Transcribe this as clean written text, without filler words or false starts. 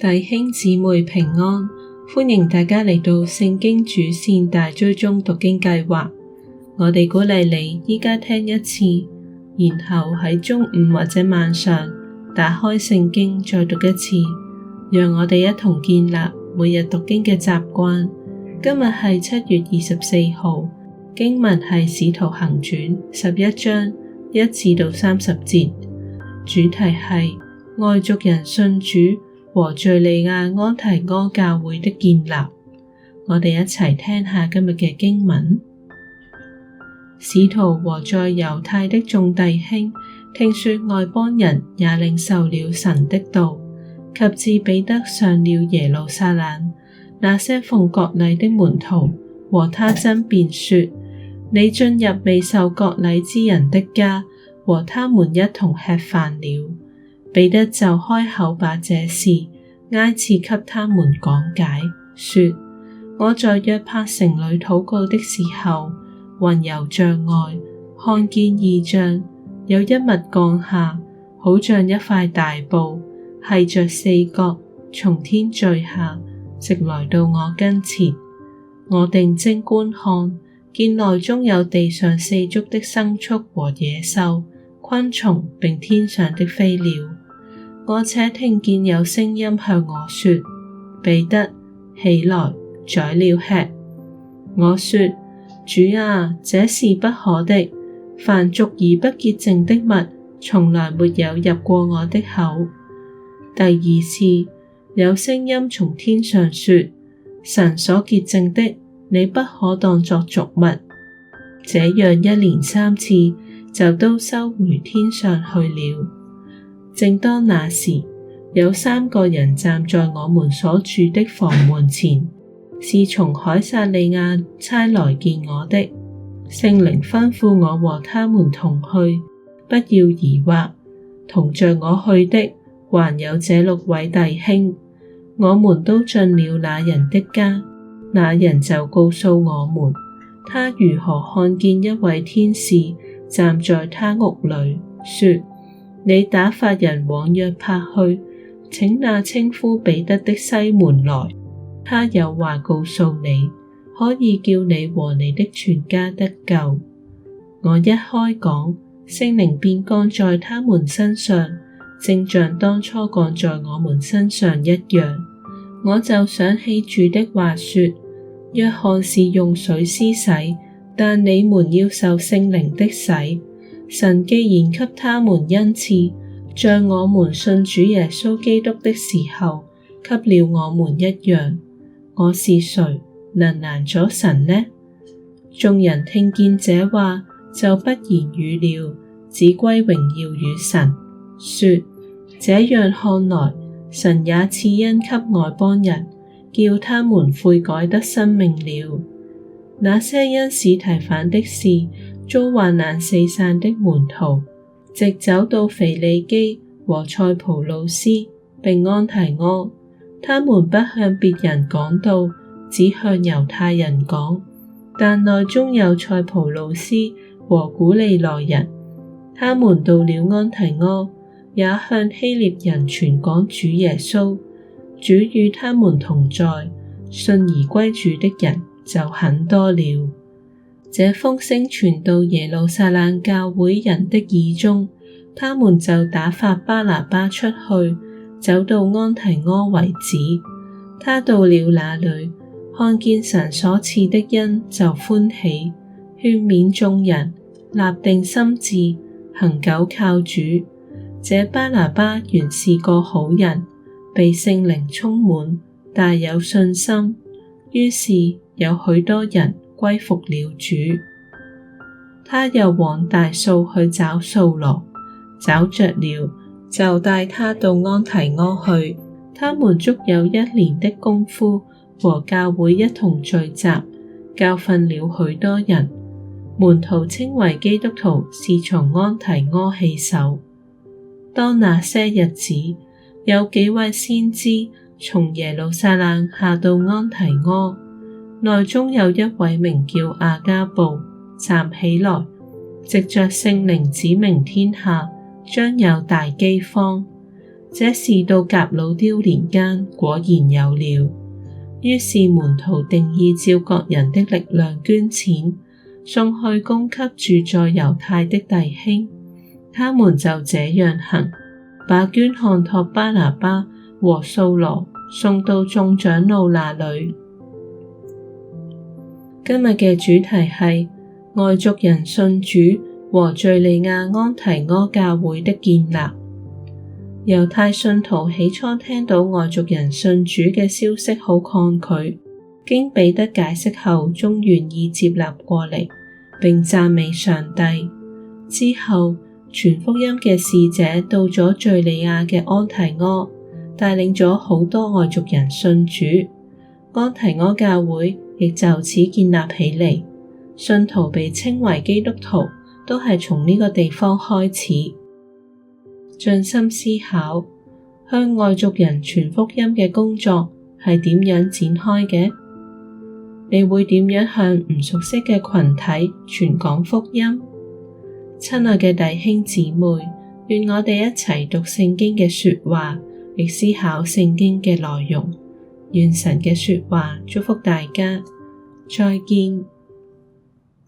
弟兄姊妹平安，歡迎大家嚟到聖經主線大追蹤讀經計劃。我哋鼓勵你依家聽一次，然後喺中午或者晚上打開聖經再讀一次，讓我哋一同建立每日讀經嘅習慣。今日係7月24號，經文係《使徒行傳》11章1至到30節，主題係外族人信主和敘利亞安提阿教會的建立。我哋一齊聽下今日嘅經文。使徒和在猶太的眾弟兄聽說外邦人也領受了神的道，及至彼得上了耶路撒冷，那些奉割禮的門徒和他爭辯說：你進入未受割禮之人的家，和他們一同吃飯了。彼得就開口把這事挨次給他們講解，說：我在約帕城裏禱告的時候，魂遊象外，看見異象，有一物降下，好像一塊大布，繫着四角，從天墜下，直來到我跟前。我定睛觀看，見內中有地上四足的牲畜和野獸、昆蟲，並天上的飛鳥。我且聽見有聲音向我說：彼得，起來，宰了吃。我說：主啊，這是不可的，凡俗而不潔淨的物，從來沒有入過我的口。第二次，有聲音從天上說：神所潔淨的，你不可當作俗物。這樣一連3次，就都收回天上去了。正當那時，有3個人站在我們所住的房門前，是從凱撒利亞差來見我的。聖靈吩咐我和他們同去，不要疑惑。同着我去的，還有這6位弟兄。我們都進了那人的家，那人就告訴我們，他如何看見一位天使站在他屋裏，說：你打發人往約帕去，請那稱呼彼得的西門來，他有話告訴你，可以叫你和你的全家得救。我一開講，聖靈便降在他們身上，正像當初降在我們身上一樣。我就想起主的話說：約翰是用水施洗，但你們要受聖靈的洗。神既然給他們恩賜，像我們信主耶穌基督的時候，給了我們一樣。我是誰，能攔阻神呢？眾人聽見這話，就不言語了，只歸榮耀與神，說：這樣看來，神也賜恩給外邦人，叫他們悔改得生命了。那些因司提反的事遭患難四散的門徒，直走到腓尼基和塞浦路斯並安提阿，他們不向別人講道，只向猶太人講。但內中有塞浦路斯和古利奈人，他們到了安提阿，也向希臘人傳講主耶穌。主與他們同在，信而歸主的人就很多了。這風聲傳到耶路撒冷教會人的耳中，他們就打發巴拿巴出去，走到安提阿為止。他到了那裏，看見神所賜的恩，就歡喜，勸勉眾人，立定心志，恆久靠主。這巴拿巴原是個好人，被聖靈充滿，大有信心，於是有許多人歸服了主。他又往大數去找掃羅，找着了，就帶他到安提阿去。他們足有1年的功夫，和教會一同聚集，教訓了許多人。門徒稱為基督徒，是從安提阿起手。當那些日子，有幾位先知從耶路撒冷下到安提阿，內中有一位名叫亞迦布，站起來，藉着聖靈指明天下將有大饑荒。這事到革老丟年間果然有了。於是門徒定意照各人的力量捐錢，送去供給住在猶太的弟兄。他們就這樣行，把捐項託巴拿巴和掃羅送到眾長老那裡。今日嘅主題係外族人信主和敘利亞安提阿教會的建立。猶太信徒起初聽到外族人信主嘅消息好抗拒，經彼得解釋後，終願意接納過嚟，並讚美上帝。之後，傳福音嘅使者到咗敘利亞嘅安提阿，帶領咗好多外族人信主，安提阿教會亦就此建立起嚟。信徒被稱為基督徒，都係從呢個地方開始。盡心思考，向外族人傳福音嘅工作係點樣展開嘅？你會點樣向唔熟悉嘅群體傳講福音？親愛嘅弟兄姊妹，願我哋一齊讀聖經嘅說話，亦思考聖經嘅內容。願神嘅說話祝福大家。再見。